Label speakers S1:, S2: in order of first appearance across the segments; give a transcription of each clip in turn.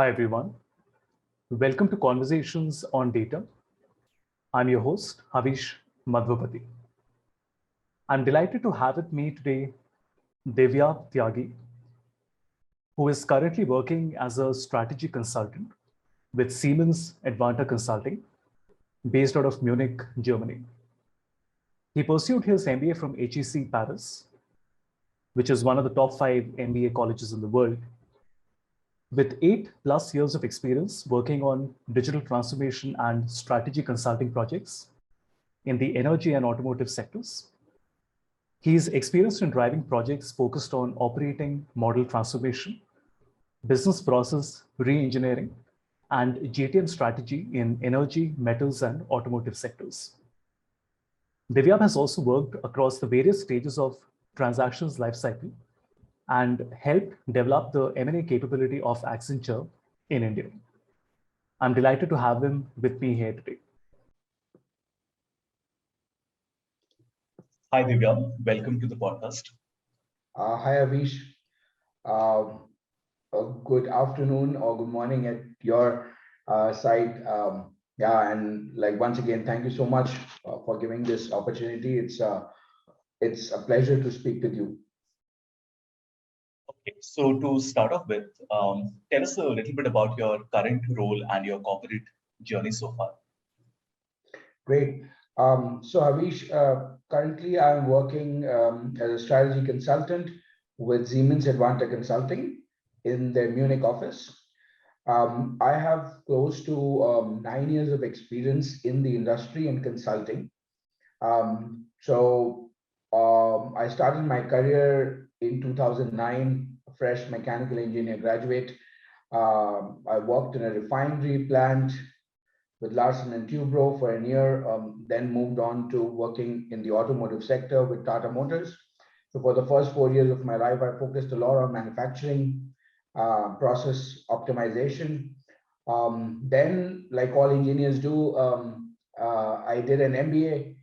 S1: Hi, everyone. Welcome to Conversations on Data. I'm your host, Havish Madhvapati. I'm delighted to have with me today Divyabh Tyagi, who is currently working as a strategy consultant with Siemens Advanta Consulting, based out of Munich, Germany. He pursued his MBA from HEC Paris, which is one of the top 5 MBA colleges in the world, with 8+ years of experience working on digital transformation and strategy consulting projects in the energy and automotive sectors. He is experienced in driving projects focused on operating model transformation, business process re-engineering, and GTM strategy in energy, metals, and automotive sectors. Divyabh has also worked across the various stages of transactions lifecycle and helped develop the M&A capability of Accenture in India. I'm delighted to have him with me here today.
S2: Hi, Divyabh. Welcome to the podcast.
S3: Hi, Avish. Good afternoon or good morning at your side. And once again, thank you so much for giving this opportunity. It's a pleasure to speak with you.
S2: Okay, so to start off with, tell us a little bit about your current role and your corporate journey so far.
S3: Great. So Avish, currently I'm working as a strategy consultant with Siemens Advanta Consulting in their Munich office. I have close to 9 years of experience in the industry and consulting. I started my career in 2009, a fresh mechanical engineer graduate. I worked in a refinery plant with Larsen and Toubro for a year, then moved on to working in the automotive sector with Tata Motors. So for the first 4 years of my life, I focused a lot on manufacturing, process optimization. Then, like all engineers do, I did an MBA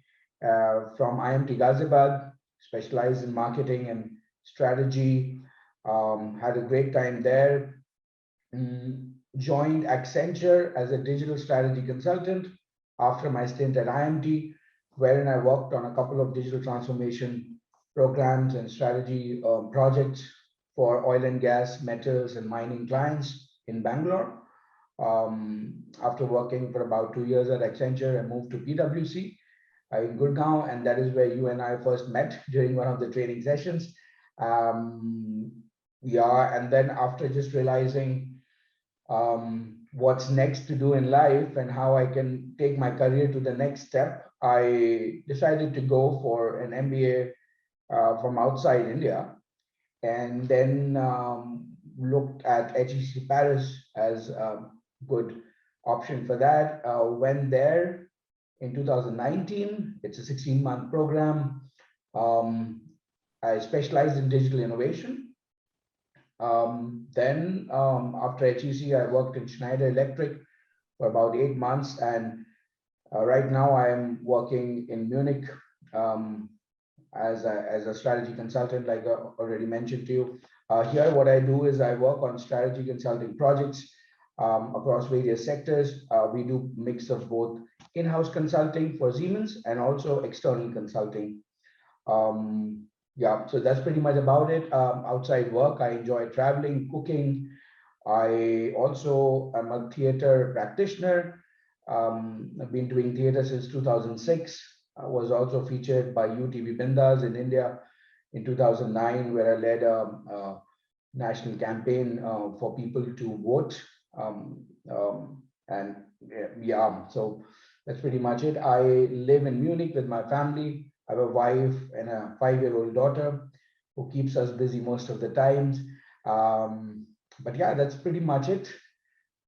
S3: from IIT Ghaziabad, specialized in marketing and strategy. Had a great time there. Joined Accenture as a digital strategy consultant after my stint at IMT, wherein I worked on a couple of digital transformation programs and strategy projects for oil and gas, metals, and mining clients in Bangalore. After working for about 2 years at Accenture, I moved to PwC in Gurgaon, and that is where you and I first met during one of the training sessions. And then after just realizing what's next to do in life and how I can take my career to the next step, I decided to go for an MBA from outside India, and then looked at HEC Paris as a good option for that. Went there in 2019. It's a 16-month program. I specialized in digital innovation. Then after HEC, I worked in Schneider Electric for about 8 months, and right now I am working in Munich as a strategy consultant, like I already mentioned to you. Here, what I do is I work on strategy consulting projects across various sectors. We do mix of both in-house consulting for Siemens and also external consulting. So that's pretty much about it. Outside work, I enjoy traveling, cooking. I also am a theater practitioner. I've been doing theater since 2006. I was also featured by UTV Bindas in India in 2009, where I led a national campaign for people to vote. So that's pretty much it. I live in Munich with my family. I have a wife and a 5-year-old daughter who keeps us busy most of the times. That's pretty much it.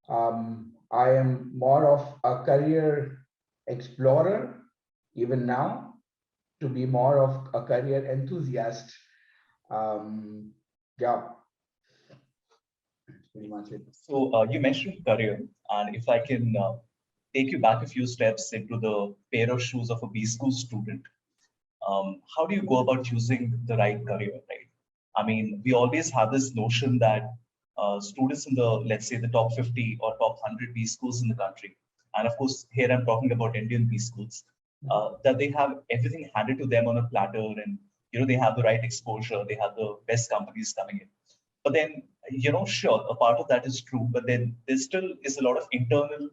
S3: I am more of a career explorer even now, to be more of a career enthusiast. Pretty much it.
S2: So you mentioned career, and if I can take you back a few steps into the pair of shoes of a BSchool student, how do you go about choosing the right career, right? I mean, we always have this notion that students in the, let's say, the top 50 or top 100 B schools in the country, and of course, here I'm talking about Indian B schools, that they have everything handed to them on a platter, and they have the right exposure, they have the best companies coming in. But then, sure, a part of that is true, but then there still is a lot of internal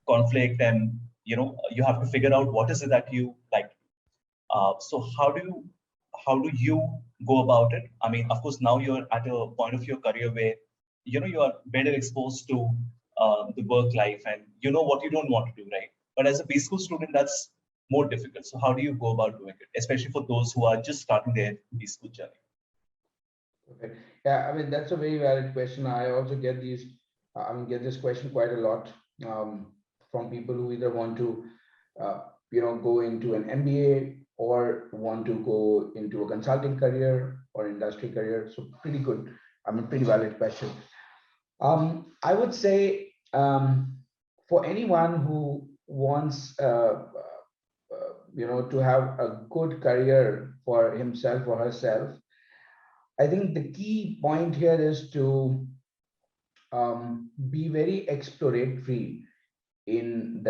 S2: conflict, and you have to figure out what is it that you like. So how do you go about it? I mean, of course, now you're at a point of your career where you are better exposed to the work life, and you know what you don't want to do, right? But as a B school student, that's more difficult. So how do you go about doing it, especially for those who are just starting their B school journey?
S3: Okay. Yeah, I mean, that's a very valid question. I also get get this question quite a lot from people who either want to, go into an MBA or want to go into a consulting career or industry career. So pretty good. I mean, pretty valid question. I would say for anyone who wants, to have a good career for himself or herself, I think the key point here is to be very exploratory in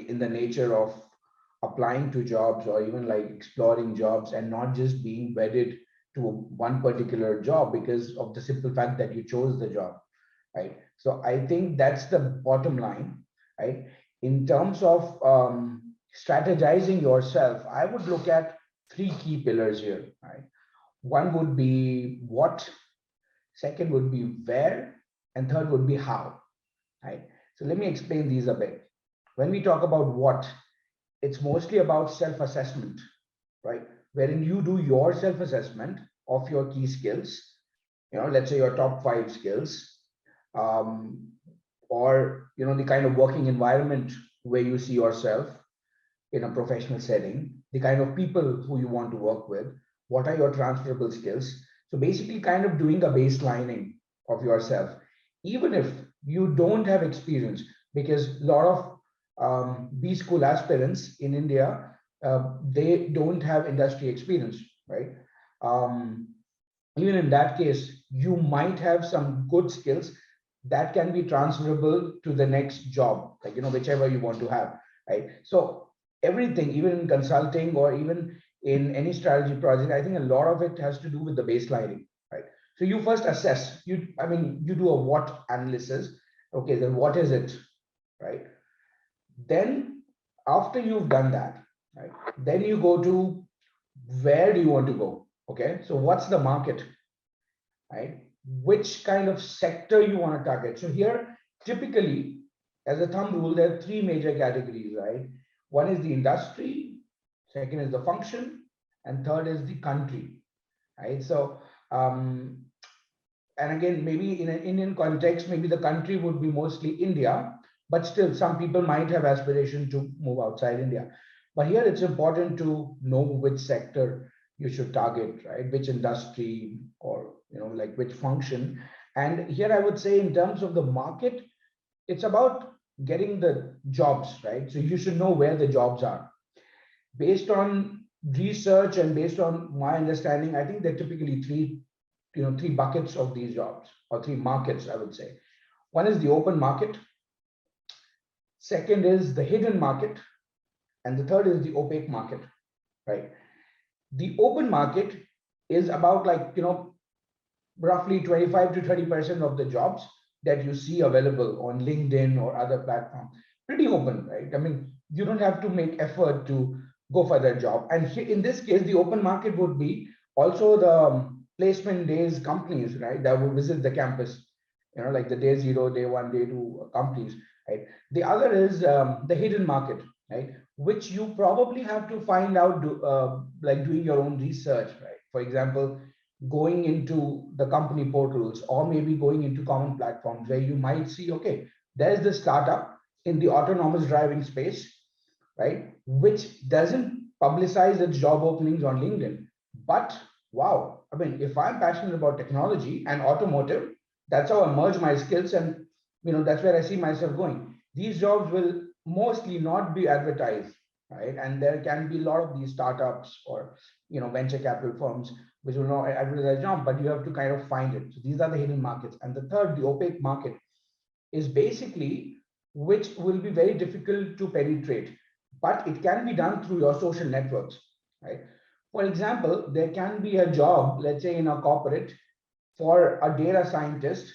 S3: in the nature of applying to jobs, or even like exploring jobs, and not just being wedded to one particular job because of the simple fact that you chose the job, right? So I think that's the bottom line, right? In terms of strategizing yourself, I would look at three key pillars here, right? One would be what, second would be where, and third would be how, right? So let me explain these a bit. When we talk about what, it's mostly about self-assessment, right? Wherein you do your self-assessment of your key skills, let's say your top 5 skills, or, the kind of working environment where you see yourself in a professional setting, the kind of people who you want to work with, what are your transferable skills. So basically kind of doing a baselining of yourself, even if you don't have experience, because a lot of B school aspirants in India, they don't have industry experience, right? Even in that case, you might have some good skills that can be transferable to the next job, like, whichever you want to have, right? So everything, even in consulting or even in any strategy project, I think a lot of it has to do with the baselining, right? So you first assess, you do a what analysis. Okay, then what is it, right? Then after you've done that, right, then you go to where do you want to go? Okay, so what's the market, right? Which kind of sector you want to target? So here, typically, as a thumb rule, there are 3 major categories, right? One is the industry, second is the function, and third is the country, right? So, and again, maybe in an Indian context, maybe the country would be mostly India, but still some people might have aspiration to move outside India. But here it's important to know which sector you should target, right? Which industry, or, like which function. And here I would say, in terms of the market, it's about getting the jobs, right? So you should know where the jobs are. Based on research and based on my understanding, I think there are typically three buckets of these jobs, or 3 markets, I would say. One is the open market. Second is the hidden market. And the third is the opaque market, right? The open market is about, like, roughly 25 to 30% of the jobs that you see available on LinkedIn or other platforms. Pretty open, right? I mean, you don't have to make effort to go for that job. And in this case, the open market would be also the placement days companies, right, that will visit the campus, like the day 0, day 1, day 2 companies, right? The other is the hidden market, right, which you probably have to find out, like doing your own research, right? For example, going into the company portals, or maybe going into common platforms where you might see, okay, there's this startup in the autonomous driving space, right, which doesn't publicize its job openings on LinkedIn. But wow, I mean, if I'm passionate about technology and automotive, that's how I merge my skills, and that's where I see myself going. These jobs will mostly not be advertised, right? And there can be a lot of these startups or venture capital firms which will not advertise a job, but you have to kind of find it. So these are the hidden markets. And the third, the opaque market, is basically which will be very difficult to penetrate, but it can be done through your social networks, right? For example, there can be a job, let's say in a corporate, for a data scientist,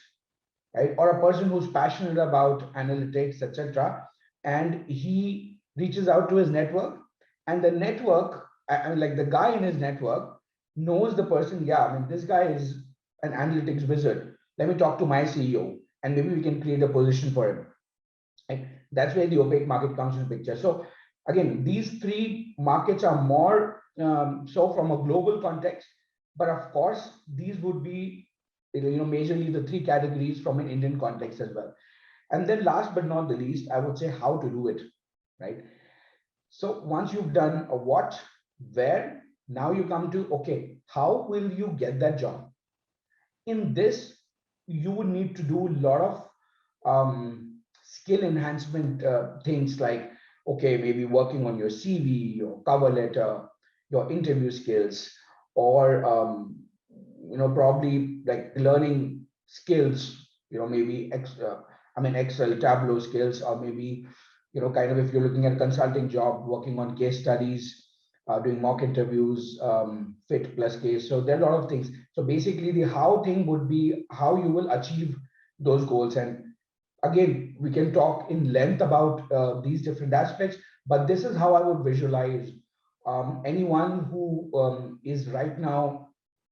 S3: right, or a person who's passionate about analytics, etc., and he reaches out to his network, and the network, I mean, like the guy in his network knows the person. Yeah, I mean, this guy is an analytics wizard. Let me talk to my CEO, and maybe we can create a position for him. Right? That's where the opaque market comes into picture. So again, these three markets are more so from a global context, but of course, these would be majorly the three categories from an Indian context as well. And then last but not the least, I would say how to do it, right? So once you've done a what, where, now you come to, okay, how will you get that job? In this, you would need to do a lot of skill enhancement things like, okay, maybe working on your CV, your cover letter, your interview skills, or probably like learning skills, maybe Excel, Tableau skills, or maybe kind of if you're looking at a consulting job, working on case studies, doing mock interviews, fit plus case. So there are a lot of things. So basically, the how thing would be how you will achieve those goals. And again, we can talk in length about these different aspects, but this is how I would visualize anyone who is right now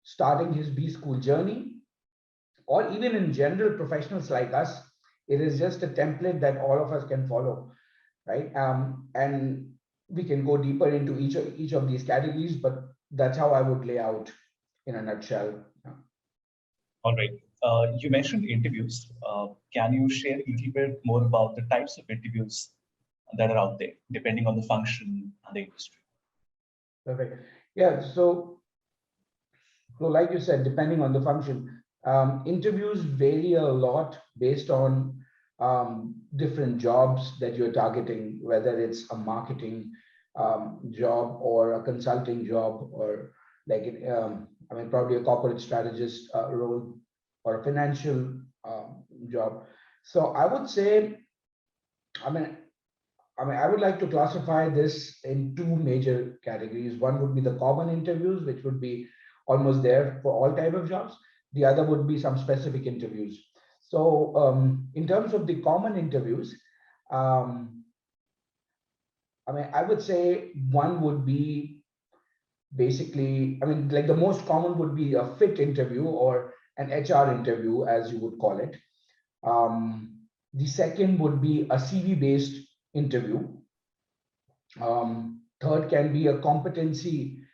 S3: starting his B-School journey, or even in general professionals like us. It is just a template that all of us can follow, right? And we can go deeper into each of these categories, but that's how I would lay out in a nutshell.
S2: All right. You mentioned interviews. Can you share a little bit more about the types of interviews that are out there, depending on the function and the industry?
S3: Perfect. Yeah. So like you said, depending on the function, interviews vary a lot based on different jobs that you're targeting, whether it's a marketing job or a consulting job, or like probably a corporate strategist role, or a financial job. So I would say, I would like to classify this in two major categories. One would be the common interviews, which would be almost there for all type of jobs. The other would be some specific interviews. So in terms of the common interviews, I would say one would be basically, like the most common would be a fit interview or an HR interview, as you would call it. The second would be a CV-based interview. Third can be a competency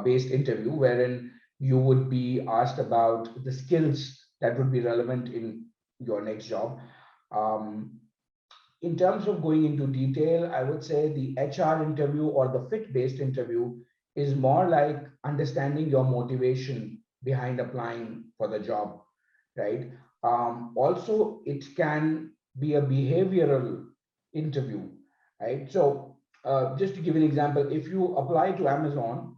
S3: based interview, wherein you would be asked about the skills that would be relevant in your next job. In terms of going into detail, I would say the HR interview or the fit-based interview is more like understanding your motivation behind applying for the job, right? Also, it can be a behavioral interview, right? So just to give an example, if you apply to Amazon,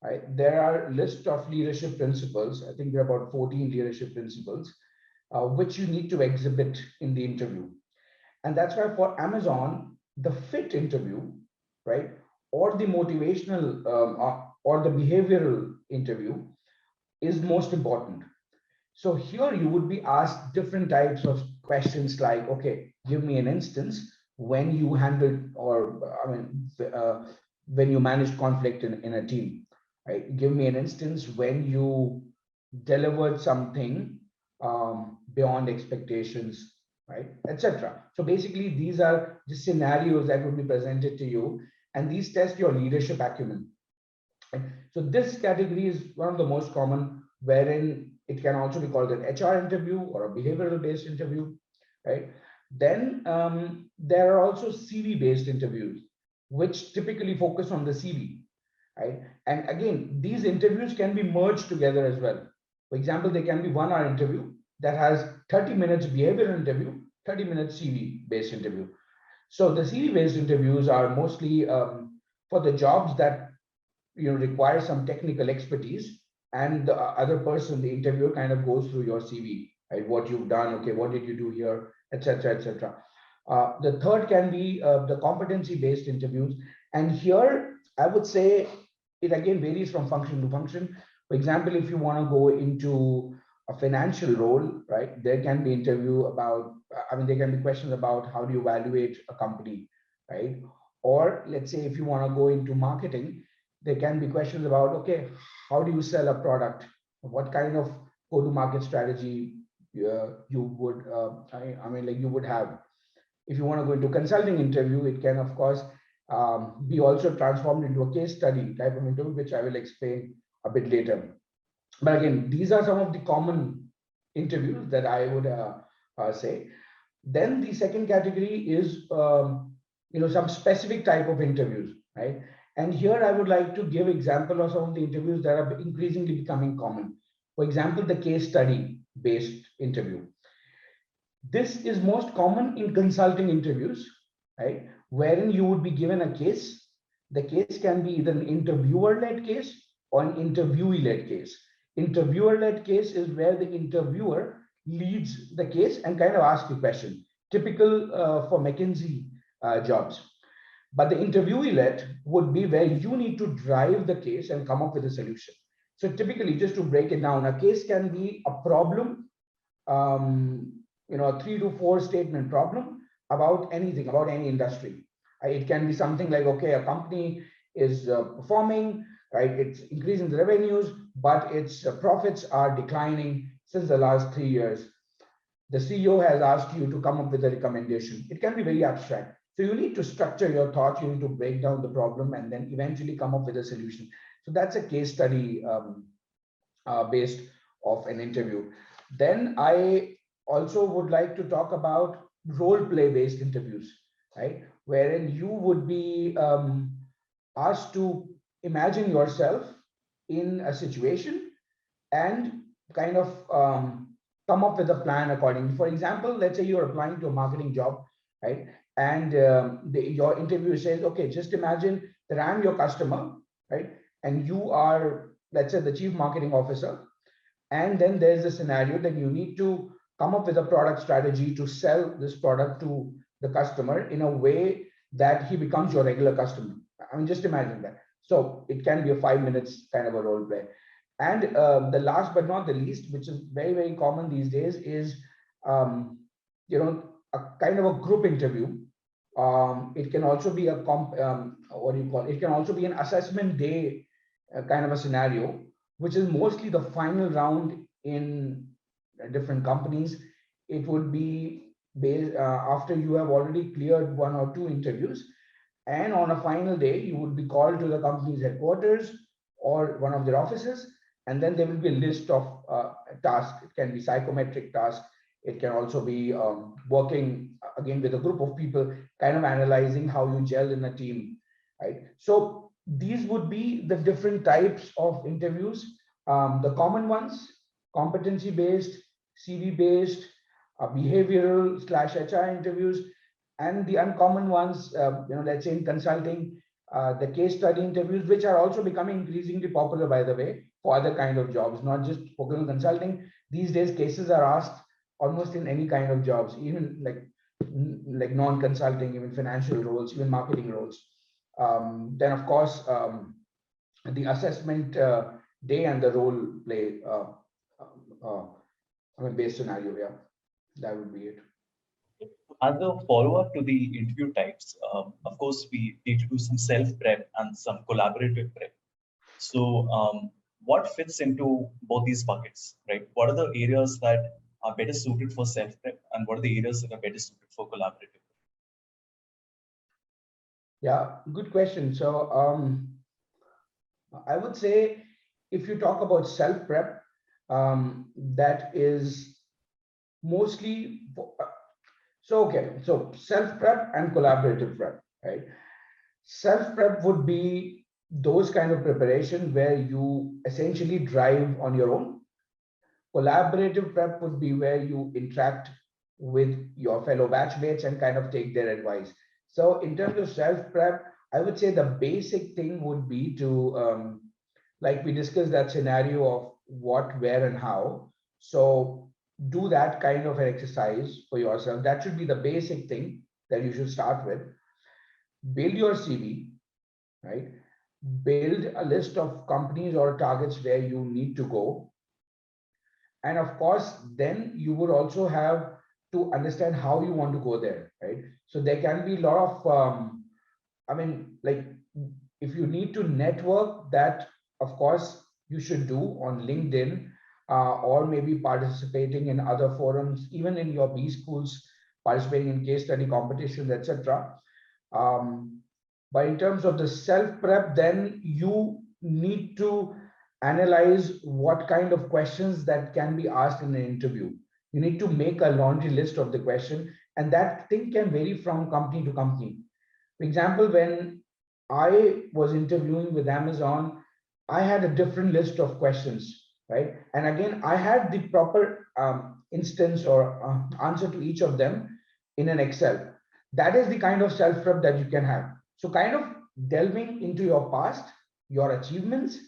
S3: right, there are a list of leadership principles. I think there are about 14 leadership principles, which you need to exhibit in the interview. And that's why for Amazon, the fit interview, right, or the motivational or the behavioral interview is most important. So here you would be asked different types of questions like, okay, give me an instance when you handled, or when you managed conflict in a team, right? Give me an instance when you delivered something beyond expectations, right, etc. So basically, these are the scenarios that would be presented to you, and these test your leadership acumen. Right? So this category is one of the most common, wherein it can also be called an HR interview or a behavioral-based interview, right? Then there are also CV-based interviews, which typically focus on the CV, right? And again, these interviews can be merged together as well. For example, there can be 1 hour interview that has 30 minutes behavioral interview, 30 minutes CV-based interview. So the CV-based interviews are mostly for the jobs that requires some technical expertise, and the other person, the interviewer, kind of goes through your CV, right? What you've done, okay, what did you do here, etc., etc. The third can be the competency-based interviews, and here I would say it again varies from function to function. For example, if you want to go into a financial role, right, there can be interview about, there can be questions about how do you evaluate a company, right? Or let's say if you want to go into marketing, there can be questions about, okay, how do you sell a product? What kind of go-to-market strategy you would, you would have. If you want to go into consulting interview, it can, of course, be also transformed into a case study type of interview, which I will explain a bit later. But again, these are some of the common interviews that I would say. Then the second category is, some specific type of interviews, right? And here I would like to give example of some of the interviews that are increasingly becoming common. For example, the case study based interview. This is most common in consulting interviews, right? Wherein you would be given a case. The case can be either an interviewer-led case or an interviewee-led case. Interviewer-led case is where the interviewer leads the case and kind of asks the question, typical for McKinsey jobs. But the interviewee-led would be where you need to drive the case and come up with a solution. So typically, just to break it down, a case can be a problem, a 3 to 4 statement problem about anything, about any industry. It can be something like, okay, a company is performing, right? It's increasing the revenues, but its profits are declining since the last 3 years. The CEO has asked you to come up with a recommendation. It can be very abstract. So you need to structure your thoughts, you need to break down the problem and then eventually come up with a solution. So that's a case study based of an interview. Then I also would like to talk about role play based interviews, right? Wherein you would be asked to imagine yourself in a situation and kind of come up with a plan accordingly. For example, let's say you're applying to a marketing job, right? And your interviewer says, okay, just imagine that I'm your customer, right? And you are, let's say, the chief marketing officer. And then there's a scenario that you need to come up with a product strategy to sell this product to the customer in a way that he becomes your regular customer. Just imagine that. So it can be a 5 minutes kind of a role play. And the last but not the least, which is very, very common these days, is a kind of a group interview. It can also be a it can also be an assessment day kind of a scenario, which is mostly the final round in different companies. It would be based after you have already cleared 1 or 2 interviews, and on a final day you would be called to the company's headquarters or one of their offices, and then there will be a list of tasks. It can be psychometric tasks. It can also be working again with a group of people, kind of analyzing how you gel in a team, right? So these would be the different types of interviews. The common ones: competency-based, CV-based, behavioral/HR interviews, and the uncommon ones, let's say in consulting, the case study interviews, which are also becoming increasingly popular, by the way, for other kind of jobs, not just for consulting. These days, cases are asked almost in any kind of jobs, even like non-consulting, even financial roles, even marketing roles. Then, of course, the assessment day and the role play based scenario. Yeah, that would be it.
S2: As a follow-up to the interview types, of course, we need to do some self-prep and some collaborative prep. So what fits into both these buckets, right? What are the areas that are better suited for self-prep, and what are the areas that are better suited for collaborative?
S3: Yeah, good question. So I would say if you talk about self-prep, that is mostly so self-prep and collaborative prep, right? Self-prep would be those kind of preparation where you essentially drive on your own. Collaborative prep would be where you interact with your fellow batchmates and kind of take their advice. So in terms of self-prep, I would say the basic thing would be to, like we discussed that scenario of what, where, and how. So do that kind of an exercise for yourself. That should be the basic thing that you should start with. Build your CV, right? Build a list of companies or targets where you need to go. And of course, then you would also have to understand how you want to go there, right? So there can be a lot of, I mean, like if you need to network, that of course you should do on LinkedIn, or maybe participating in other forums, even in your B schools, participating in case study competitions, etc. But in terms of the self prep, then you need to analyze what kind of questions that can be asked in an interview. You need to make a laundry list of the question, and that thing can vary from company to company. For example, when I was interviewing with Amazon, I had a different list of questions, right? And again, I had the proper instance or answer to each of them in an Excel. That is the kind of self prep that you can have. So, kind of delving into your past, your achievements,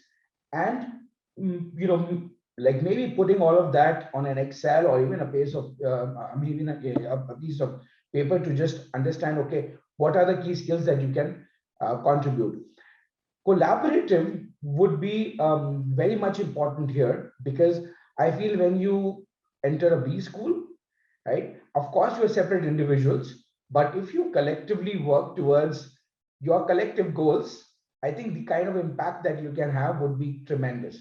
S3: and like maybe putting all of that on an Excel or even a piece of, maybe a piece of paper to just understand, okay, what are the key skills that you can contribute. Collaborative would be very much important here, because I feel when you enter a B school, right, of course you're separate individuals, but if you collectively work towards your collective goals, I think the kind of impact that you can have would be tremendous.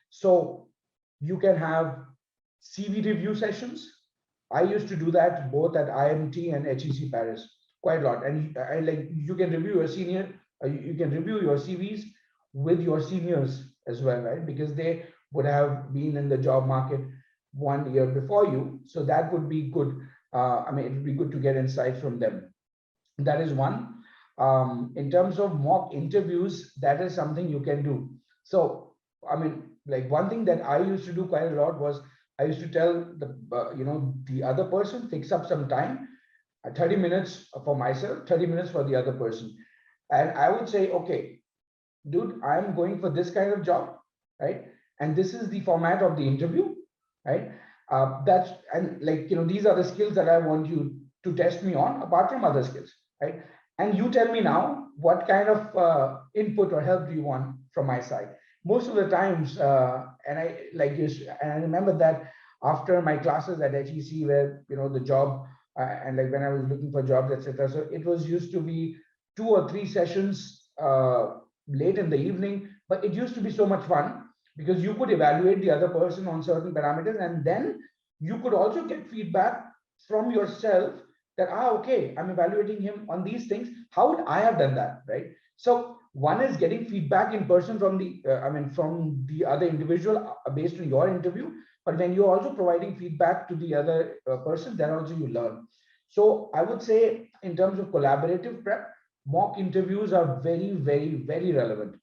S3: So you can have CV review sessions. I used to do that both at IMT and HEC Paris quite a lot. And I like you can review your senior, you can review your CVs with your seniors as well, right? Because they would have been in the job market 1 year before you. So that would be good. I mean, it would be good to get insights from them. That is one. In terms of mock interviews, that is something you can do. So, I mean, like one thing that I used to do quite a lot was I used to tell the other person, fix up some time, 30 minutes for myself, 30 minutes for the other person. And I would say, okay, dude, I'm going for this kind of job, right? And this is the format of the interview, right? That's, and like, these are the skills that I want you to test me on apart from other skills, right? And you tell me now what kind of input or help do you want from my side. Most of the times, and I remember that after my classes at HEC, where the job and like when I was looking for jobs, etc. So it was used to be 2 or 3 sessions late in the evening, but it used to be so much fun because you could evaluate the other person on certain parameters, and then you could also get feedback from yourself that okay, I'm evaluating him on these things, how would I have done that, right? So one is getting feedback in person from the from the other individual based on your interview, but when you're also providing feedback to the other person, then also you learn. So I would say in terms of collaborative prep, mock interviews are very, very, very relevant,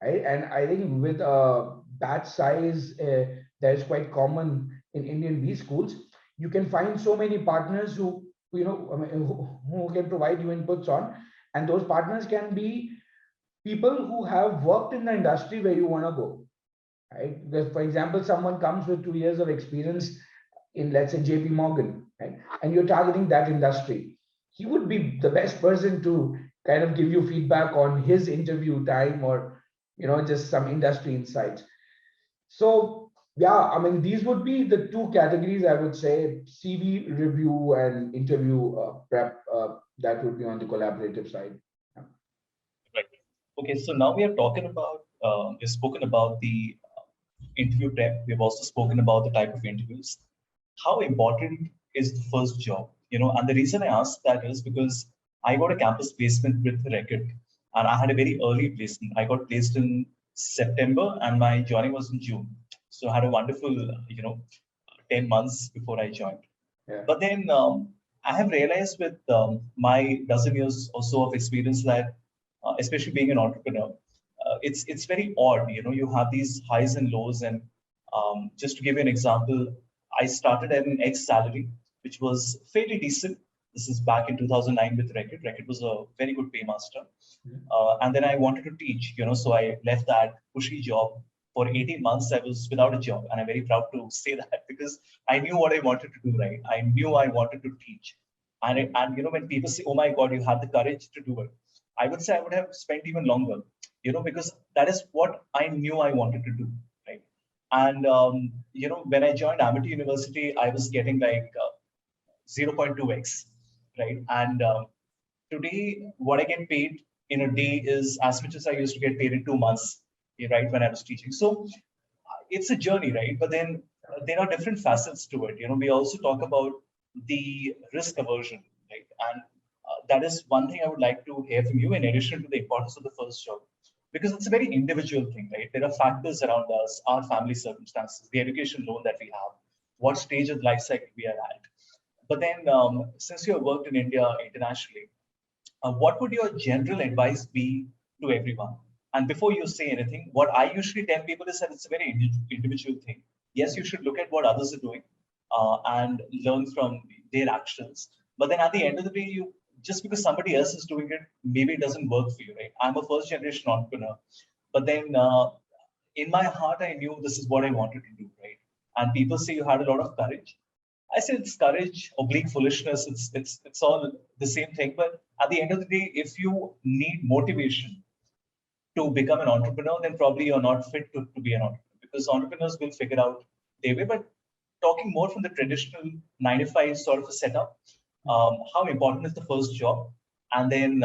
S3: right? And I think with a batch size that is quite common in Indian B schools, you can find so many partners who who can provide you inputs on, and those partners can be people who have worked in the industry where you want to go, right? Because, for example, someone comes with 2 years of experience in, let's say, JP Morgan, right? And you're targeting that industry. He would be the best person to kind of give you feedback on his interview time or, just some industry insights. So, yeah, I mean, these would be the two categories, I would say: CV review and interview prep. That would be on the collaborative side. Yeah.
S2: Right. Okay, so now we are talking about, we've spoken about the interview prep. We've also spoken about the type of interviews. How important is the first job? And the reason I ask that is because I got a campus placement with Reckitt, and I had a very early placement. I got placed in September, and my joining was in June. So I had a wonderful, 10 months before I joined.
S3: Yeah.
S2: But then I have realized with my dozen years or so of experience that, especially being an entrepreneur, it's very odd. You have these highs and lows. And just to give you an example, I started at an X salary, which was fairly decent. This is back in 2009 with Reckitt. Reckitt was a very good paymaster. And then I wanted to teach, so I left that cushy job. For 18 months, I was without a job. And I'm very proud to say that because I knew what I wanted to do, right? I knew I wanted to teach. And when people say, oh my God, you have the courage to do it, I would say I would have spent even longer, because that is what I knew I wanted to do, right? And, when I joined Amity University, I was getting like 0.2x, right? And today, what I get paid in a day is as much as I used to get paid in 2 months, right, when I was teaching. So it's a journey, right? But then there are different facets to it. We also talk about the risk aversion, right? And that is one thing I would like to hear from you in addition to the importance of the first job, because it's a very individual thing, right? There are factors around us, our family circumstances, the education loan that we have, what stage of life cycle we are at. But then, since you have worked in India internationally, what would your general advice be to everyone? And before you say anything, what I usually tell people is that it's a very individual thing. Yes, you should look at what others are doing and learn from their actions. But then at the end of the day, just because somebody else is doing it, maybe it doesn't work for you, right? I'm a first generation entrepreneur, but then in my heart, I knew this is what I wanted to do, right? And people say you had a lot of courage. I say it's courage, oblique foolishness. It's all the same thing. But at the end of the day, if you need motivation to become an entrepreneur, then probably you're not fit to be an entrepreneur, because entrepreneurs will figure out their way. But talking more from the traditional 9 to 5 sort of a setup, how important is the first job? And then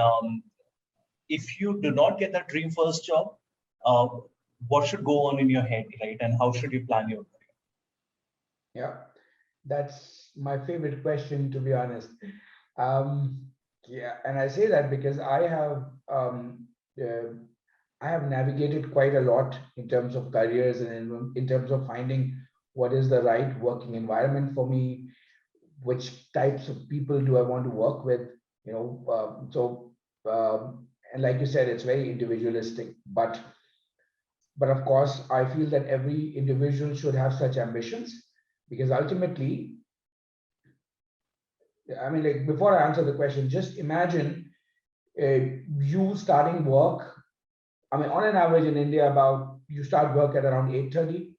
S2: if you do not get that dream first job, uh, what should go on in your head, right? And how should you plan your career?
S3: Yeah, that's my favorite question, to be honest. Yeah, and I say that because uh, I have navigated quite a lot in terms of careers and in terms of finding what is the right working environment for me, which types of people do I want to work with, and like you said, it's very individualistic, but of course, I feel that every individual should have such ambitions because ultimately, I mean, like before I answer the question, just imagine you starting work. I mean, on an average in India, about you start work at around 8:30,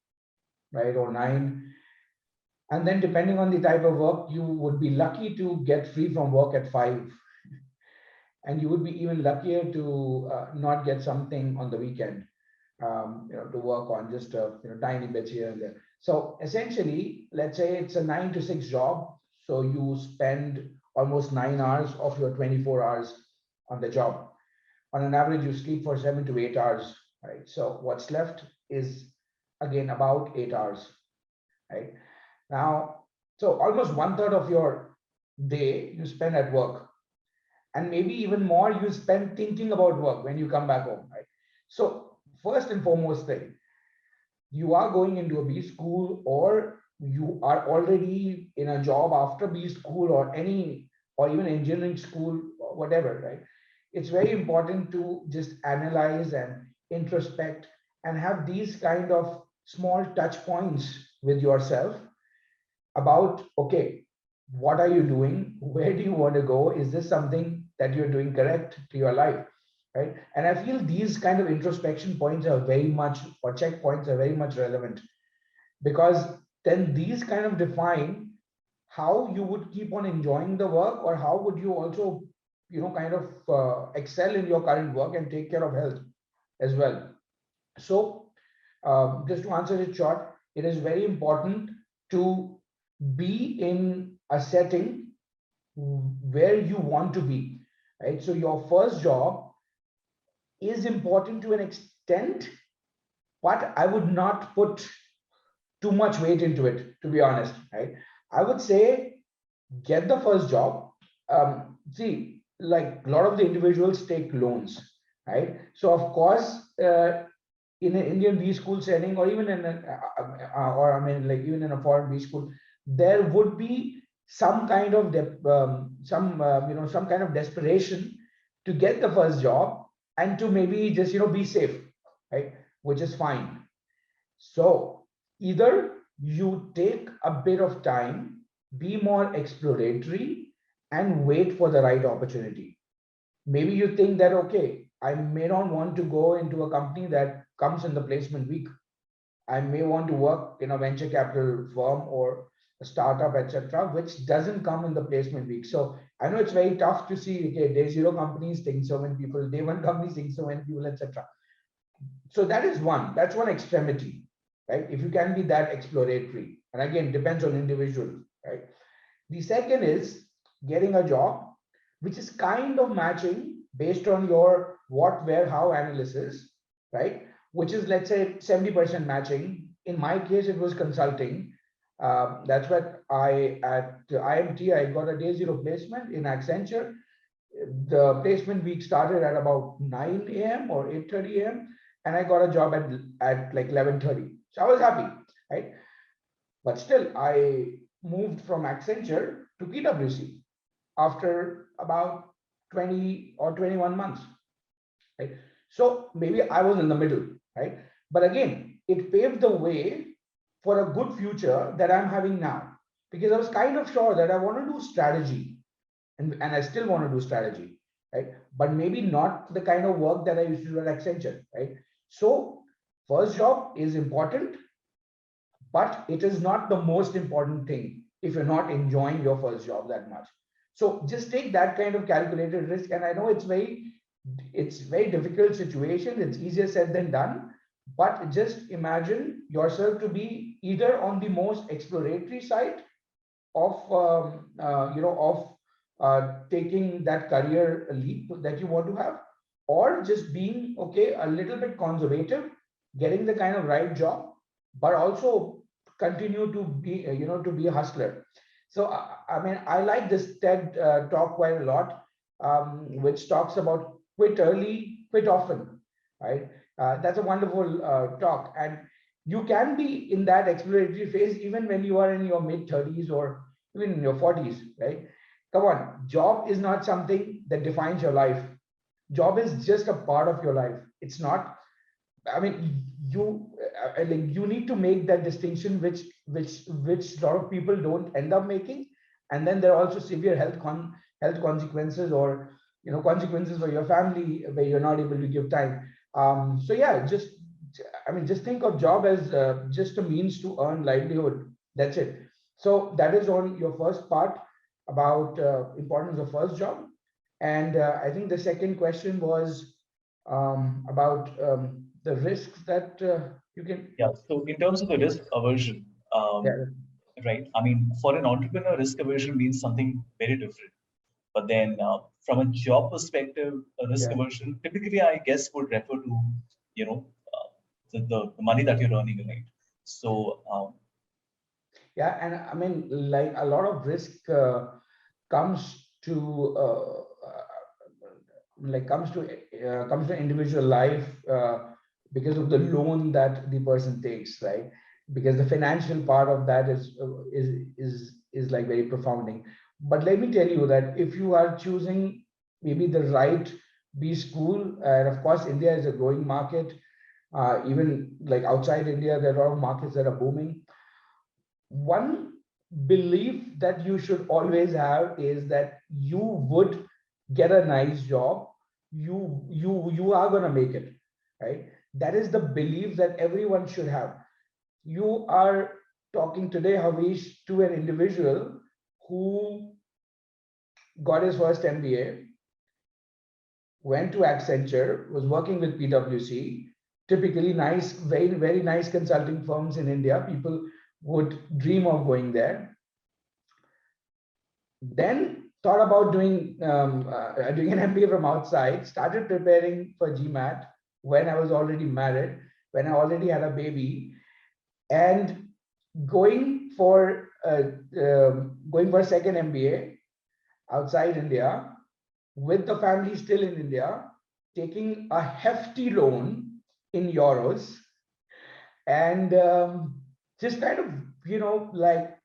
S3: right, or 9. And then depending on the type of work, you would be lucky to get free from work at 5. And you would be even luckier to not get something on the weekend, to work on just tiny bits here and there. So essentially, let's say it's a 9 to 6 job. So you spend almost 9 hours of your 24 hours on the job. On an average, you sleep for 7 to 8 hours, right? So what's left is again about 8 hours, right? Now, so almost 1/3 of your day you spend at work, and maybe even more you spend thinking about work when you come back home, right? So first and foremost thing, you are going into a B school or you are already in a job after B school or even engineering school or whatever, right? It's very important to just analyze and introspect and have these kind of small touch points with yourself about, okay, what are you doing? Where do you want to go? Is this something that you're doing correct to your life? Right. And I feel these kind of introspection points are very much, or checkpoints are very much relevant, because then these kind of define how you would keep on enjoying the work, or how would you also, kind of excel in your current work and take care of health as well. So just to answer it short, it is very important to be in a setting where you want to be, right? So your first job is important to an extent, but I would not put too much weight into it, to be honest, right? I would say get the first job. See, like a lot of the individuals take loans, right? So of course, in an Indian B school setting, or even in or I mean, like even in a foreign B school, there would be some kind of some kind of desperation to get the first job and to maybe just be safe, right? Which is fine. So either you take a bit of time, be more exploratory, and wait for the right opportunity. Maybe you think that, okay, I may not want to go into a company that comes in the placement week. I may want to work in a venture capital firm or a startup, etc., which doesn't come in the placement week. So I know it's very tough to see, okay, day zero companies taking so many people, day one companies taking so many people, etc. So that's one extremity, right? If you can be that exploratory, and again, depends on individual, right? The second is getting a job, which is kind of matching based on your what, where, how analysis, right? Which is, let's say, 70% matching. In my case, it was consulting. That's what at IMT, I got a day zero placement in Accenture. The placement week started at about 9 a.m. or 8:30 a.m. and I got a job at like 11:30. So I was happy, right? But still, I moved from Accenture to PwC after about 20 or 21 months, right? So maybe I was in the middle, right? But again, it paved the way for a good future that I'm having now, because I was kind of sure that I want to do strategy, and I still want to do strategy, right? But maybe not the kind of work that I used to do at Accenture, right? So first job is important, but it is not the most important thing if you're not enjoying your first job that much. So just take that kind of calculated risk. And I know it's very difficult situation. It's easier said than done. But just imagine yourself to be either on the most exploratory side of taking that career leap that you want to have, or just being okay a little bit conservative, getting the kind of right job, but also continue to be to be a hustler. So I mean, I like this TED talk quite a lot, which talks about quit early, quit often, right? That's a wonderful talk, and you can be in that exploratory phase even when you are in your mid 30s or even in your 40s, right? Come on, job is not something that defines your life. Job is just a part of your life. It's not, I mean, you need to make that distinction, which a lot of people don't end up making, and then there are also severe health consequences, or consequences for your family where you're not able to give time. So yeah, just think of job as just a means to earn livelihood. That's it. So that is on your first part about importance of first job, and I think the second question was about the risks that you can.
S2: Yeah. So in terms of the risk aversion,
S3: Yeah,
S2: right? I mean, for an entrepreneur, risk aversion means something very different. But then, from a job perspective, a risk
S3: yeah,
S2: aversion typically, I guess, would refer to, you know, the money that you're earning, right? So,
S3: yeah, and I mean, like a lot of risk comes to comes to individual life because of the loan that the person takes, right? Because the financial part of that is like very profounding. But let me tell you that if you are choosing maybe the right B school, and of course India is a growing market, even like outside India there are a lot of markets that are booming. One belief that you should always have is that you would get a nice job. You are going to make it, right? That is the belief that everyone should have. You are talking today, Havish, to an individual who got his first MBA, went to Accenture, was working with PwC, typically nice, very, very nice consulting firms in India. People would dream of going there. Then thought about doing an MBA from outside, started preparing for GMAT when I was already married, when I already had a baby, and going for a second MBA outside India with the family still in India, taking a hefty loan in euros, and just kind of like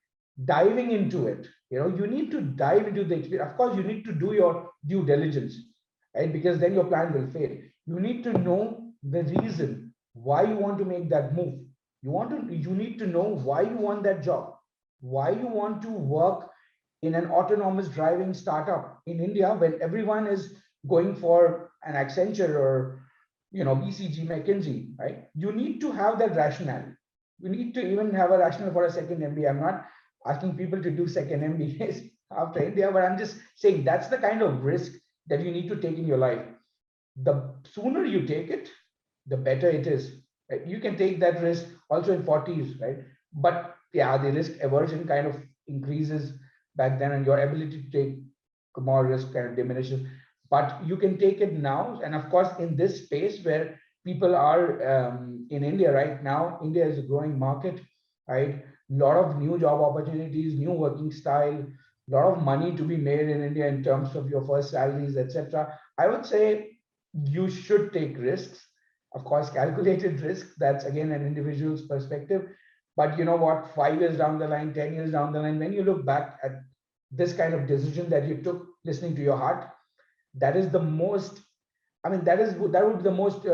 S3: diving into it. You need to dive into the experience. Of course, you need to do your due diligence, right? Because then your plan will fail. You need to know the reason why you want to make that move. You need to know why you want that job, why you want to work in an autonomous driving startup in India when everyone is going for an Accenture or BCG, McKinsey, right? You need to have that rationale. You need to even have a rationale for a second MBA. I'm not asking people to do second MBAs after India, but I'm just saying that's the kind of risk that you need to take in your life. The sooner you take it, the better it is. Right? You can take that risk also in 40s, right? But yeah, the risk aversion kind of increases back then, and your ability to take more risk kind of diminishes. But you can take it now, and of course, in this space where people are in India right now, India is a growing market, right? A lot of new job opportunities, new working style, a lot of money to be made in India in terms of your first salaries, etc. I would say you should take risks, of course, calculated risk. That's again an individual's perspective. But you know what, 5 years down the line, 10 years down the line, when you look back at this kind of decision that you took, listening to your heart, that is the most, I mean, that would be the most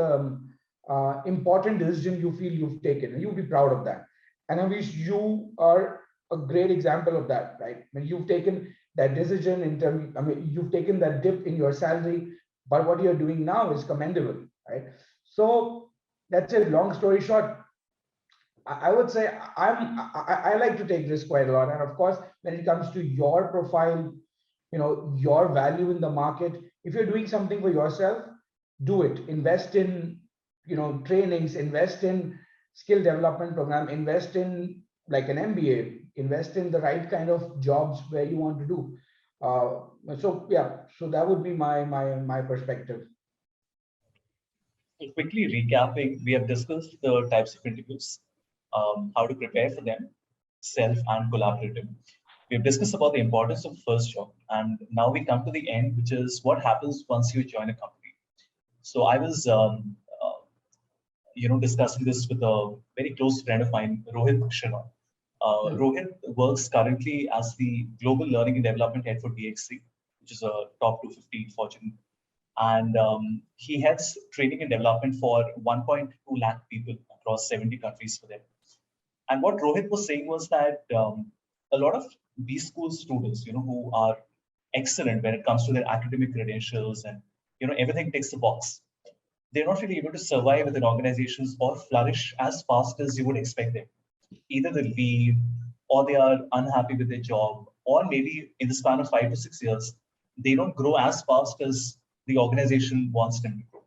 S3: important decision you feel you've taken, and you'll be proud of that. And I wish you are a great example of that, right? When you've taken that decision in terms, I mean, you've taken that dip in your salary, but what you're doing now is commendable, right? So that's it. Long story short, I would say I like to take risk quite a lot. And of course, when it comes to your profile, your value in the market, if you're doing something for yourself, do it. Invest in, trainings, invest in skill development program, invest in like an MBA, invest in the right kind of jobs where you want to do. So yeah, so that would be my perspective.
S2: So quickly recapping, we have discussed the types of interviews, how to prepare for them, self and collaborative. We've discussed about the importance of first job, and now we come to the end, which is what happens once you join a company. So I was, discussing this with a very close friend of mine, Rohit Sharma. Rohit works currently as the Global Learning and Development Head for DXC, which is a top 250 Fortune. And he heads training and development for 1.2 lakh people across 70 countries for them. And what Rohit was saying was that a lot of BSchool students, who are excellent when it comes to their academic credentials and, everything ticks the box, they're not really able to survive within organizations or flourish as fast as you would expect them. Either they leave, or they are unhappy with their job, or maybe in the span of 5 to 6 years, they don't grow as fast as the organization wants them to grow.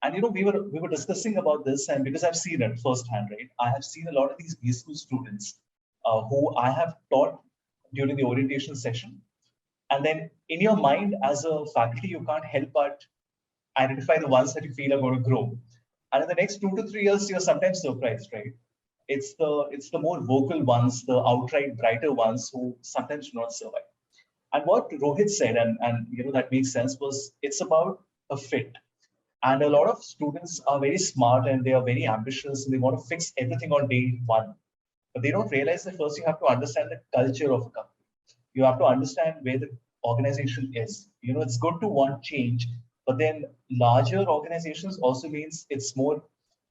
S2: And we were discussing about this, and because I've seen it firsthand, right? I have seen a lot of these BSchool students who I have taught during the orientation session. And then in your mind, as a faculty, you can't help but identify the ones that you feel are going to grow. And in the next 2 to 3 years, you're sometimes surprised, right? It's the more vocal ones, the outright brighter ones who sometimes do not survive. And what Rohit said, and that makes sense, was it's about a fit. And a lot of students are very smart and they are very ambitious and they want to fix everything on day one. But they don't realize that first you have to understand the culture of a company. You have to understand where the organization is. It's good to want change, but then larger organizations also means it's more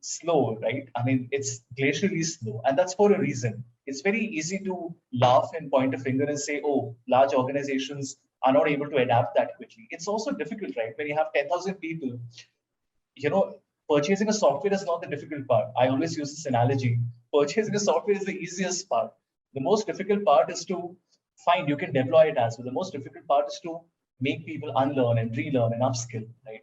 S2: slow, right? I mean, it's glacially slow, and that's for a reason. It's very easy to laugh and point a finger and say, oh, large organizations are not able to adapt that quickly. It's also difficult, right? When you have 10,000 people, purchasing a software is not the difficult part. I always use this analogy. Purchasing a software is the easiest part. The most difficult part is to find, you can deploy it as well. The most difficult part is to make people unlearn and relearn and upskill, right?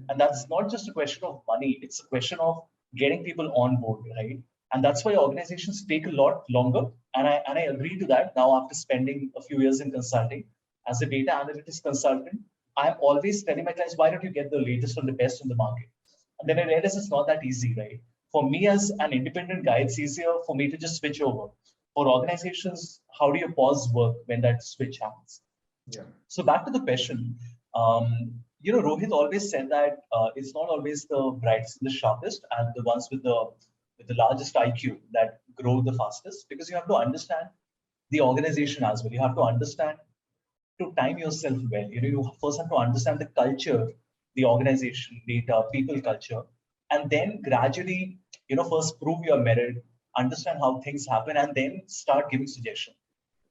S2: And that's not just a question of money. It's a question of getting people on board, right? And that's why organizations take a lot longer. And I agree to that now after spending a few years in consulting. As a data analytics consultant, I'm always telling my clients, why don't you get the latest and the best in the market? And then I realized it's not that easy, right? For me as an independent guy, it's easier for me to just switch over. For organizations, how do you pause work when that switch happens?
S3: Yeah.
S2: So back to the question, Rohit always said that it's not always the brightest and the sharpest and the ones with the largest IQ that grow the fastest, because you have to understand the organization as well. You have to understand to time yourself well. You first have to understand the culture, the organization, data, people culture, and then gradually, first prove your merit, understand how things happen, and then start giving suggestion.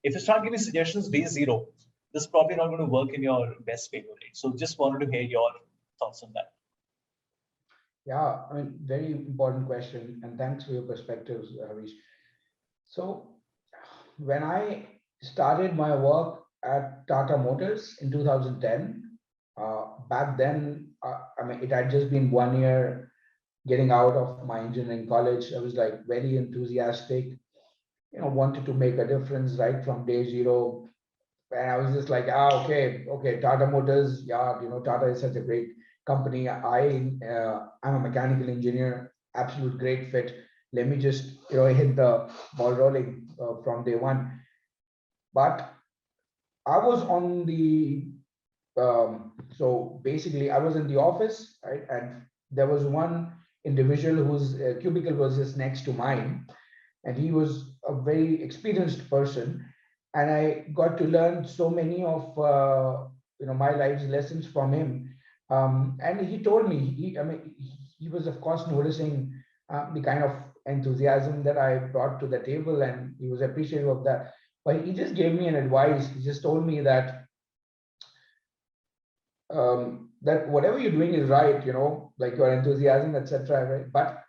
S2: if you start giving suggestions day zero, this is probably not going to work in your best favor, right? So just wanted to hear your thoughts on that.
S3: Yeah, I mean, very important question, and thanks for your perspectives, Ravish. So, when I started my work at Tata Motors in 2010, back then, I mean, it had just been 1 year getting out of my engineering college. I was like very enthusiastic, wanted to make a difference right from day zero. And I was just like, okay, Tata Motors, yeah, Tata is such a great company. I'm a mechanical engineer, absolute great fit. Let me just hit the ball rolling from day one. But I was on the so basically I was in the office, right, and there was one individual whose cubicle was just next to mine, and he was a very experienced person, and I got to learn so many of my life's lessons from him. And he told me, he was of course noticing the kind of enthusiasm that I brought to the table, and he was appreciative of that. But he just gave me an advice. He just told me that that whatever you're doing is right, like your enthusiasm, etc. Right? But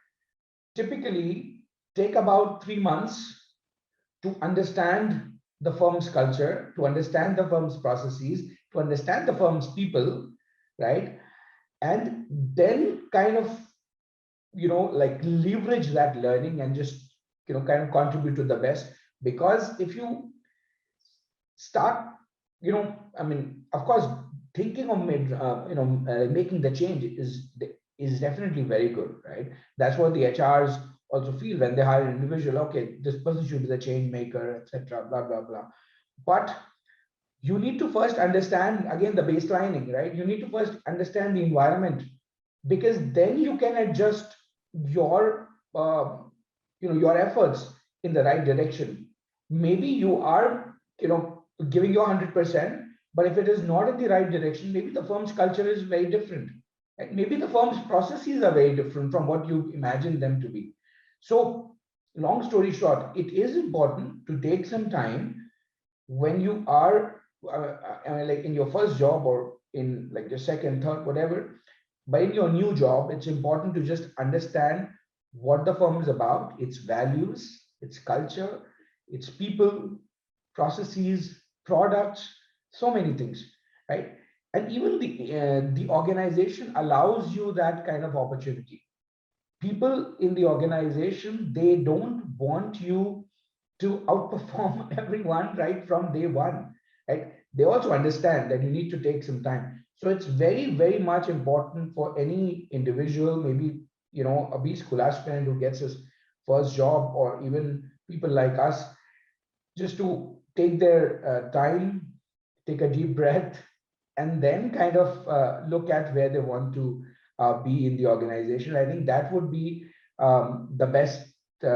S3: typically take about 3 months to understand the firm's culture, to understand the firm's processes, to understand the firm's people, right? And then kind of, like leverage that learning and just, kind of contribute to the best. Because if you start, I mean, of course, thinking of making the change is definitely very good, right? That's what the HRs also feel when they hire an individual. Okay, this person should be the change maker, etc. Blah blah blah. But you need to first understand again the baselining, right? You need to first understand the environment, because then you can adjust your your efforts in the right direction. Maybe you are giving your 100%, but if it is not in the right direction, maybe the firm's culture is very different. Right? Maybe the firm's processes are very different from what you imagine them to be. So, long story short, it is important to take some time when you are, like in your first job or in like your second, third, whatever. But in your new job, it's important to just understand what the firm is about, its values, its culture, its people, processes, products, so many things, right? And even the organization allows you that kind of opportunity. People in the organization, they don't want you to outperform everyone right from day one, right? They also understand that you need to take some time. So it's very, very much important for any individual, maybe a B school aspirant who gets his first job, or even people like us, just to take their time, take a deep breath, and then kind of look at where they want to be in the organization. I think that would be the best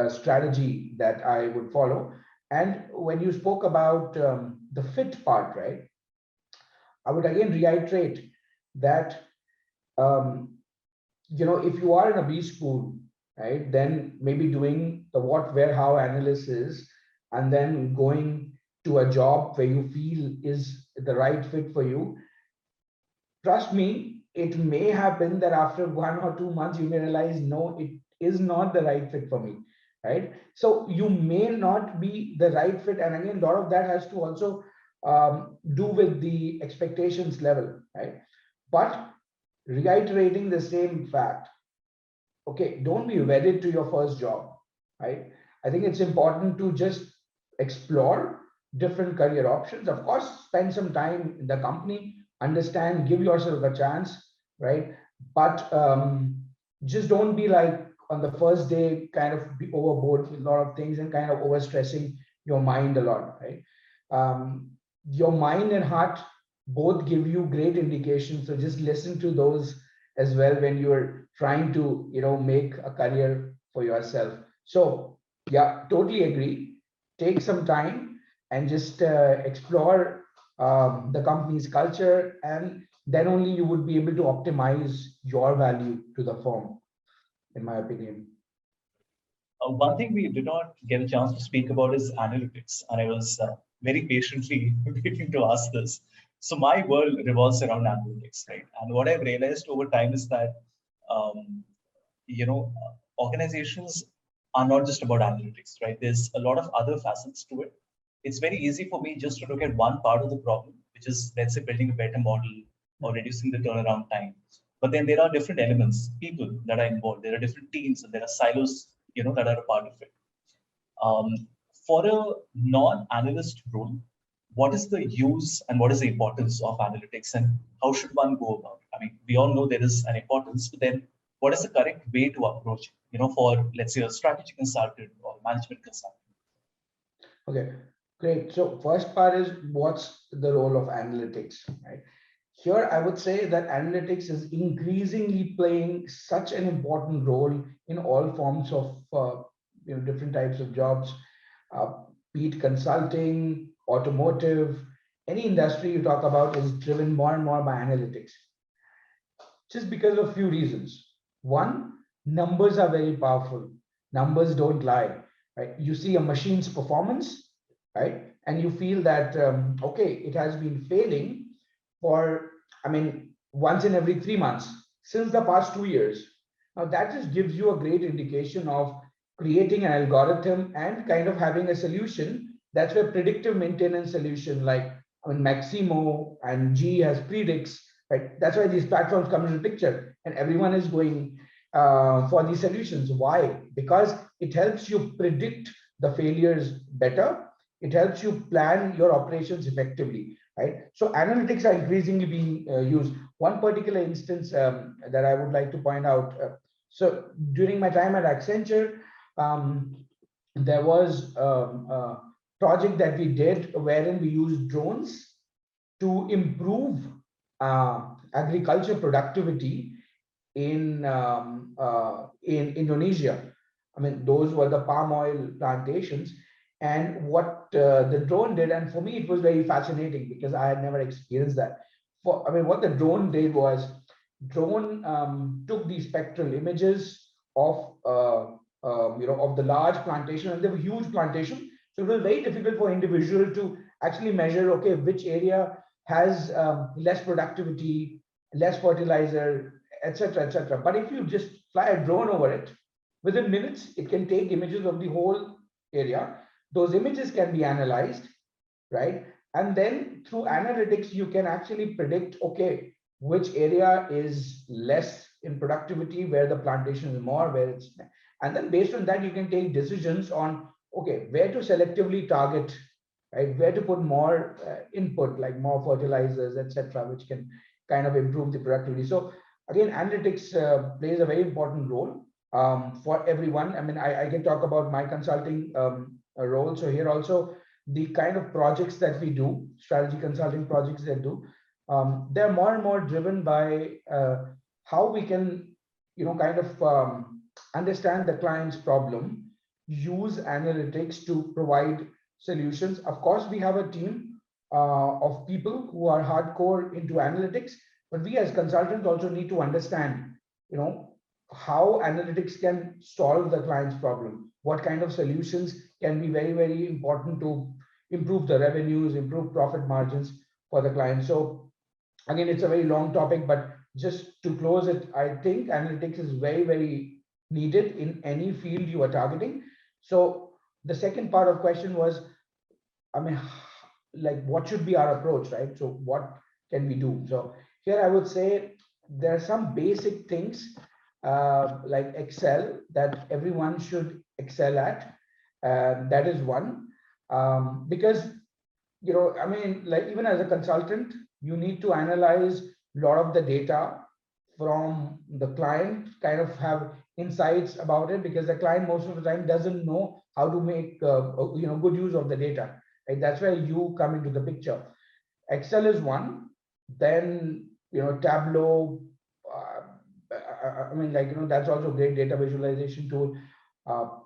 S3: strategy that I would follow. And when you spoke about the fit part, right, I would again reiterate that if you are in a B school, right, then maybe doing the what, where, how analysis, and then going to a job where you feel is the right fit for you. Trust me, it may happen that after 1 or 2 months, you may realize, no, it is not the right fit for me, right? So you may not be the right fit. And again, a lot of that has to also do with the expectations level, right? But reiterating the same fact, okay, don't be wedded to your first job, right? I think it's important to just explore different career options. Of course, spend some time in the company, understand, give yourself a chance, right? But just don't be like on the first day, kind of be overboard with a lot of things and kind of overstressing your mind a lot, right? Your mind and heart both give you great indications. So just listen to those as well when you're trying to, make a career for yourself. So yeah, totally agree. Take some time and just explore the company's culture, and then only you would be able to optimize your value to the firm, in my opinion.
S2: One thing we did not get a chance to speak about is analytics. And I was very patiently waiting to ask this. So my world revolves around analytics, right? And what I've realized over time is that, um, organizations are not just about analytics, right? There's a lot of other facets to it. It's very easy for me just to look at one part of the problem, which is, let's say, building a better model or reducing the turnaround time. But then there are different elements, people that are involved. There are different teams and there are silos, that are a part of it. For a non-analyst role, what is the use and what is the importance of analytics and how should one go about it? I mean, we all know there is an importance, but then what is the correct way to approach it, for, let's say, a strategy consultant or management consultant?
S3: Okay, great. So first part is what's the role of analytics, right? Here, I would say that analytics is increasingly playing such an important role in all forms of different types of jobs, uh, be it consulting, automotive, any industry you talk about is driven more and more by analytics, just because of few reasons. One, numbers are very powerful. Numbers don't lie, right? You see a machine's performance, right? And you feel that, okay, it has been failing for, once in every 3 months since the past 2 years. Now that just gives you a great indication of creating an algorithm and kind of having a solution. That's where predictive maintenance solution like Maximo and G has predicts, right? That's why these platforms come into the picture and everyone is going for these solutions. Why? Because it helps you predict the failures better. It helps you plan your operations effectively, right? So analytics are increasingly being used. One particular instance that I would like to point out. So during my time at Accenture, there was a project that we did wherein we used drones to improve agriculture productivity in Indonesia. Those were the palm oil plantations. And what the drone did, and for me, it was very fascinating because I had never experienced that. What the drone did was, drone took these spectral images of of the large plantation, and they were huge plantation. So it was very difficult for individual to actually measure, okay, which area has less productivity, less fertilizer, etc., etc. But if you just fly a drone over it, within minutes, it can take images of the whole area. Those images can be analyzed, right? And then through analytics, you can actually predict, okay, which area is less in productivity, where the plantation is more, where it's, and then based on that, you can take decisions on, okay, where to selectively target, right? Where to put more input, like more fertilizers, etc., which can kind of improve the productivity. So again, analytics plays a very important role for everyone. I can talk about my consulting role. So here also, the kind of projects that we do, strategy consulting projects that do, they're more and more driven by how we can, kind of understand the client's problem, use analytics to provide solutions. Of course, we have a team of people who are hardcore into analytics, but we as consultants also need to understand, how analytics can solve the client's problem. What kind of solutions can be very, very important to improve the revenues, improve profit margins for the client. So again, it's a very long topic, but just to close it, I think analytics is very, very needed in any field you are targeting. So the second part of question was, like, what should be our approach, right? So what can we do? So here I would say there are some basic things like Excel that everyone should excel at. That is one, because like even as a consultant, you need to analyze a lot of the data from the client, kind of have insights about it, because the client most of the time doesn't know how to make good use of the data. Right? That's where you come into the picture. Excel is one. Then Tableau. That's also a great data visualization tool.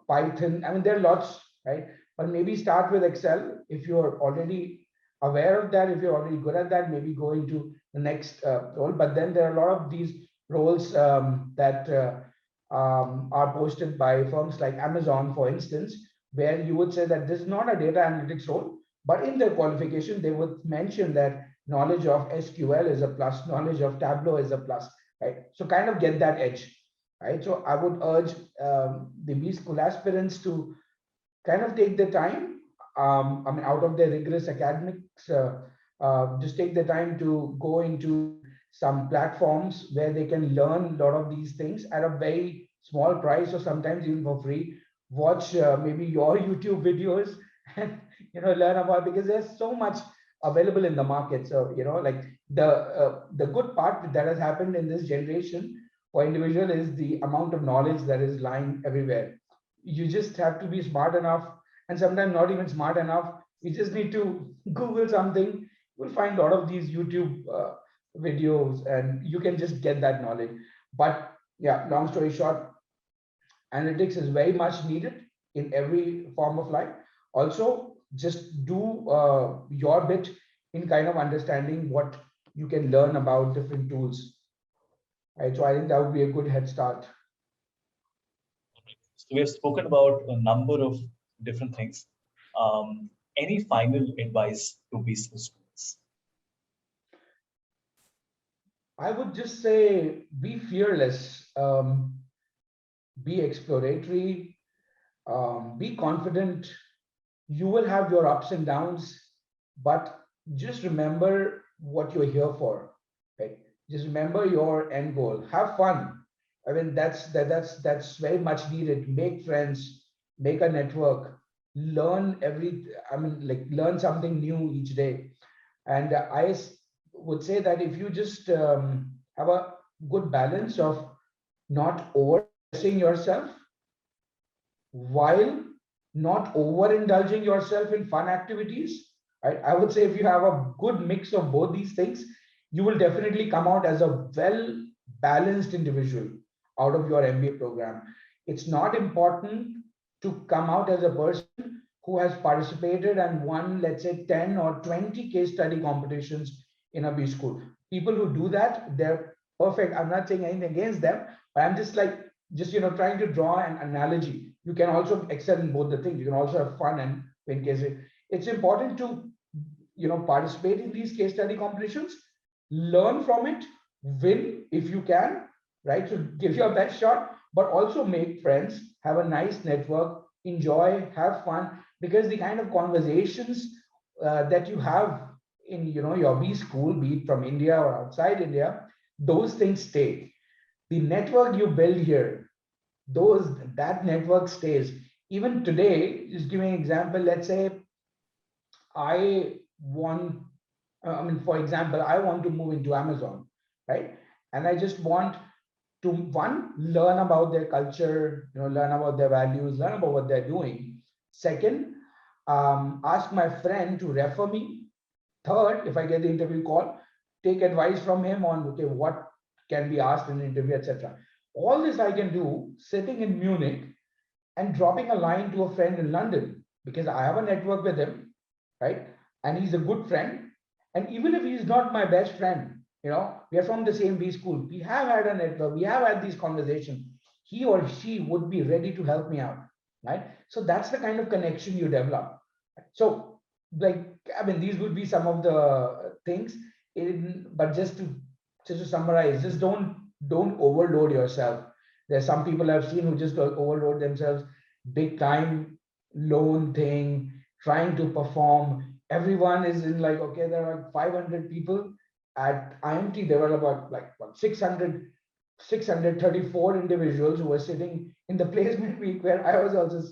S3: Python. There are lots, right? But maybe start with Excel if you're already aware of that. If you're already good at that, maybe go into the next role. But then there are a lot of these roles that are posted by firms like Amazon, for instance, where you would say that this is not a data analytics role, But in their qualification, they would mention that knowledge of SQL is a plus, knowledge of Tableau is a plus, right? So kind of get that edge, right? So I would urge the B-School aspirants to kind of take the time, I mean, out of their rigorous academics, just take the time to go into some platforms where they can learn a lot of these things at a very small price, or sometimes even for free. Watch maybe your YouTube videos and learn about, because there's so much available in the market. So like the good part that has happened in this generation for individual is the amount of knowledge that is lying everywhere. You just have to be smart enough, and sometimes not even smart enough. You just need to Google something. You'll find a lot of these YouTube videos, and you can just get that knowledge. But yeah, long story short, analytics is very much needed in every form of life. Also, just do your bit in kind of understanding what you can learn about different tools. Right, so I think that would be a good head start.
S2: So we have spoken about a number of different things. Any final advice to B-School students?
S3: I would just say be fearless, be exploratory, be confident. You will have your ups and downs, but just remember what you're here for, right? Just remember your end goal. Have fun. I mean, that's very much needed. Make friends, make a network, learn learn something new each day. And would say that if you just have a good balance of not overstressing yourself while not overindulging yourself in fun activities, right? I would say if you have a good mix of both these things, you will definitely come out as a well balanced individual out of your MBA program. It's not important to come out as a person who has participated and won, let's say, 10 or 20 case study competitions in a B school. People who do that, they're perfect. I'm not saying anything against them, but I'm just trying to draw an analogy. You can also excel in both the things. You can also have fun and win cases. It's important to participate in these case study competitions, learn from it, win if you can, right? So give your best shot, but also make friends, have a nice network, enjoy, have fun, because the kind of conversations that you have in your B school, be it from India or outside India, those things stay. The network you build here, that network stays. Even today, just giving an example, let's say I want, for example, I want to move into Amazon, right? And I just want to, one, learn about their culture, learn about their values, learn about what they're doing. Second, ask my friend to refer me. Third, if I get the interview call, take advice from him on, okay, what can be asked in an interview, etc. All this I can do sitting in Munich and dropping a line to a friend in London, because I have a network with him, right? And he's a good friend. And even if he's not my best friend, we are from the same B school, we have had a network, we have had these conversations. He or she would be ready to help me out, right? So that's the kind of connection you develop. So, these would be some of the things. But just to summarize, just don't overload yourself. There's some people I've seen who just overload themselves, big time loan thing, trying to perform. Everyone is in okay, there are 500 people at IMT. There were about 634 individuals who were sitting in the placement week where I was also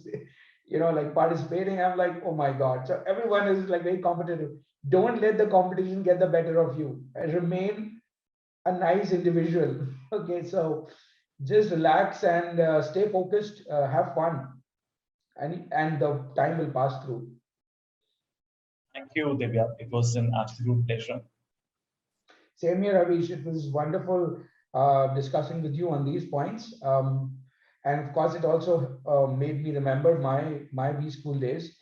S3: participating. I'm like, oh my God. So everyone is very competitive. Don't let the competition get the better of you. Remain a nice individual. Okay, so just relax and stay focused, have fun, and the time will pass through.
S2: Thank you, Divyabh. It was an absolute pleasure.
S3: Same here, Avish. It was wonderful discussing with you on these points. And of course, it also made me remember my B school days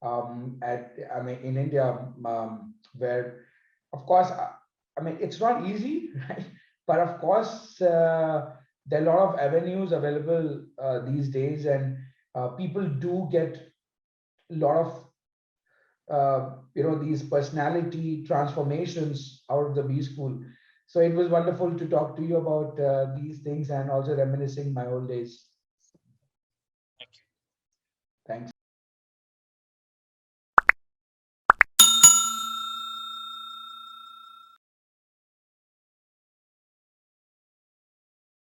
S3: in India, where, of course, it's not easy, right? But of course, there are a lot of avenues available these days, and people do get a lot of these personality transformations out of the B School. So it was wonderful to talk to you about these things and also reminiscing my old days.
S2: Thank you.
S3: Thanks.